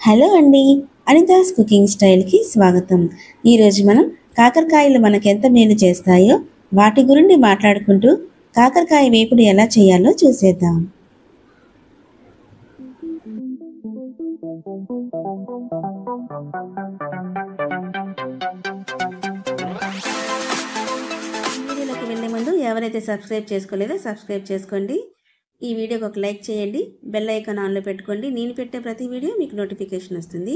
Hello అండి, Anita's cooking స్టైల్కి స్వాగతం. ఈరోజు మనం కాకరకాయలు మనకు ఎంత మేలు చేస్తాయో వాటి గురించి మాట్లాడుకుంటూ కాకరకాయ వేపుడు ఎలా చేయాలో చూసేద్దాం. వీడియోలోకి వెళ్ళే ముందు ఎవరైతే సబ్స్క్రైబ్ చేసుకోలేదో సబ్స్క్రైబ్ చేసుకోండి. ఈ వీడియోకి ఒక లైక్ చేయండి, బెల్ ఐకాన్ ఆన్లో పెట్టుకోండి. నేను పెట్టే ప్రతి వీడియో మీకు నోటిఫికేషన్ వస్తుంది.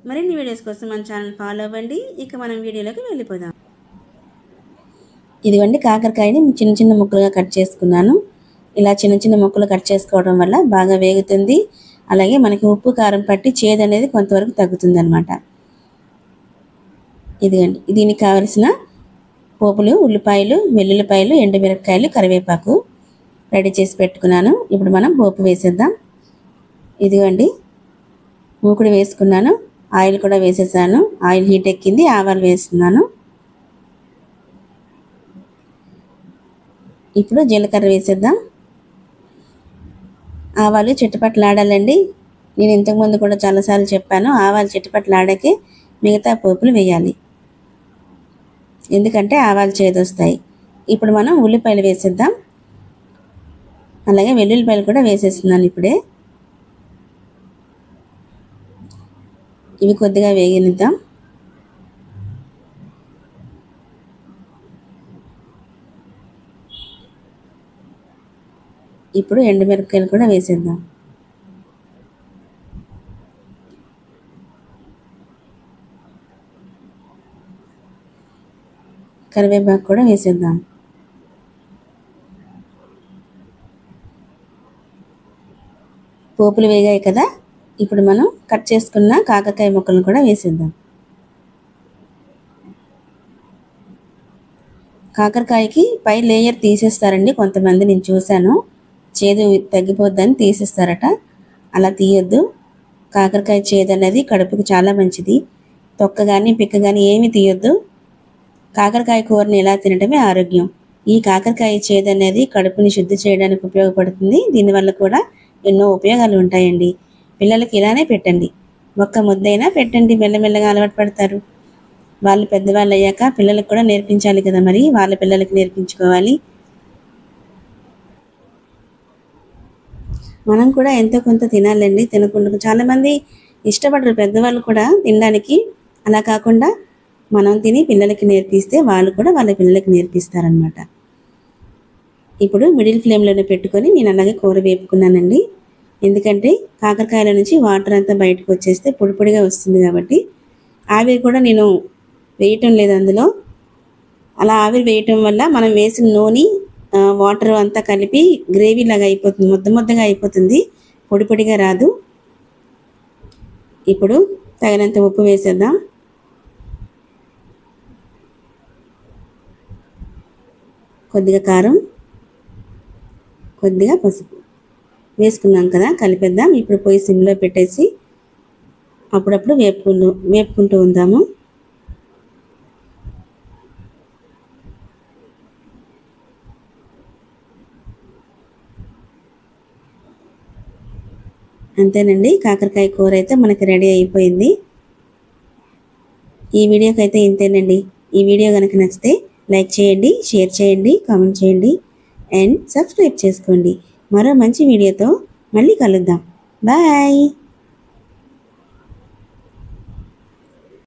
మరిన్ని వీడియోస్ కోసం మన ఛానల్ ఫాలో అవ్వండి. ఇక మనం వీడియోలోకి వెళ్ళిపోదాం. ఇదిగోండి, కాకరకాయని చిన్న చిన్న ముక్కలుగా కట్ చేసుకున్నాను. ఇలా చిన్న చిన్న ముక్కలు కట్ చేసుకోవడం వల్ల బాగా వేగుతుంది. అలాగే మనకి ఉప్పు కారం పట్టి చేదు అనేది కొంతవరకు తగ్గుతుంది అన్నమాట. ఇదిగోండి, దీనికి కావలసిన పోపులు ఉల్లిపాయలు, వెల్లుల్లిపాయలు, ఎండుమిరపకాయలు, కరివేపాకు రెడీ చేసి పెట్టుకున్నాను. ఇప్పుడు మనం పోపు వేసేద్దాం. ఇదిగోండి, మూకుడు వేసుకున్నాను, ఆయిల్ కూడా వేసేసాను. ఆయిల్ హీట్ ఎక్కింది, ఆవాలు వేస్తున్నాను. ఇప్పుడు జీలకర్ర వేసేద్దాం. ఆవాలు చిటపటలాడాలండి. నేను ఇంతకుముందు కూడా చాలాసార్లు చెప్పాను, ఆవాలు చిటపటలాడాకే మిగతా పోపులు వేయాలి, ఎందుకంటే ఆవాలు చేదొస్తాయి. ఇప్పుడు మనం ఉల్లిపాయలు వేసేద్దాం. అలాగే వెల్లుల్లిపాయలు కూడా వేసేస్తున్నాను ఇప్పుడే. ఇవి కొద్దిగా వేగనిద్దాం. ఇప్పుడు ఎండుమిరపకాయలు కూడా వేసేద్దాం. కరివేపాకు కూడా వేసేద్దాం. పోపులు వేగాయి కదా, ఇప్పుడు మనం కట్ చేసుకున్న కాకరకాయ ముక్కలను కూడా వేసేద్దాం. కాకరకాయకి పై లేయర్ తీసేస్తారండి కొంతమంది, నేను చూశాను. చేదు తగ్గిపోద్దని తీసేస్తారట. అలా తీయొద్దు. కాకరకాయ చేదు అనేది కడుపుకి చాలా మంచిది. తొక్క కానీ పిక్క కానీ ఏమి తీయొద్దు. కాకరకాయ కూరని ఎలా తినడమే ఆరోగ్యం. ఈ కాకరకాయ చేదు అనేది కడుపుని శుద్ధి చేయడానికి ఉపయోగపడుతుంది. దీనివల్ల కూడా ఎన్నో ఉపయోగాలు ఉంటాయండి. పిల్లలకి ఇలానే పెట్టండి, ఒక్క ముద్దైనా పెట్టండి, మెల్లమెల్లగా అలవాటు పడతారు. వాళ్ళు పెద్దవాళ్ళు అయ్యాక పిల్లలకు కూడా నేర్పించాలి కదా, మరి వాళ్ళ పిల్లలకి నేర్పించుకోవాలి. మనం కూడా ఎంతో కొంత తినాలండి. తినకుండా చాలామంది ఇష్టపడరు పెద్దవాళ్ళు కూడా తినడానికి. అలా కాకుండా మనం తిని పిల్లలకి నేర్పిస్తే వాళ్ళు కూడా వాళ్ళ పిల్లలకి నేర్పిస్తారనమాట. ఇప్పుడు మిడిల్ ఫ్లేమ్లోనే పెట్టుకొని నేను అలాగే కూర వేపుకున్నానండి. ఎందుకంటే కాకరకాయల నుంచి వాటర్ అంతా బయటకు వచ్చేస్తే పొడి పొడిగా వస్తుంది కాబట్టి. ఆవిరి కూడా నేను వేయటం లేదు అందులో. అలా ఆవిరి వేయటం వల్ల మనం వేసిన నూనె వాటర్ అంతా కలిపి గ్రేవీ లాగా అయిపోతుంది, ముద్ద ముద్దగా అయిపోతుంది, పొడి పొడిగా రాదు. ఇప్పుడు తగినంత ఉప్పు వేసేద్దాం. కొద్దిగా కారం, కొద్దిగా పసుపు వేసుకున్నాం కదా, కలిపేద్దాం. ఇప్పుడు పొయ్యి సిమ్లో పెట్టేసి అప్పుడప్పుడు వేపుకుంటూ ఉందాము. అంతేనండి, కాకరకాయ కూర అయితే మనకి రెడీ అయిపోయింది. ఈ వీడియోకి అయితే ఇంతేనండి. ఈ వీడియో కనుక నచ్చితే లైక్ చేయండి, షేర్ చేయండి, కామెంట్ చేయండి అండ్ సబ్స్క్రైబ్ చేసుకోండి. మరో మంచి వీడియోతో మళ్ళీ కలుద్దాం. బాయ్.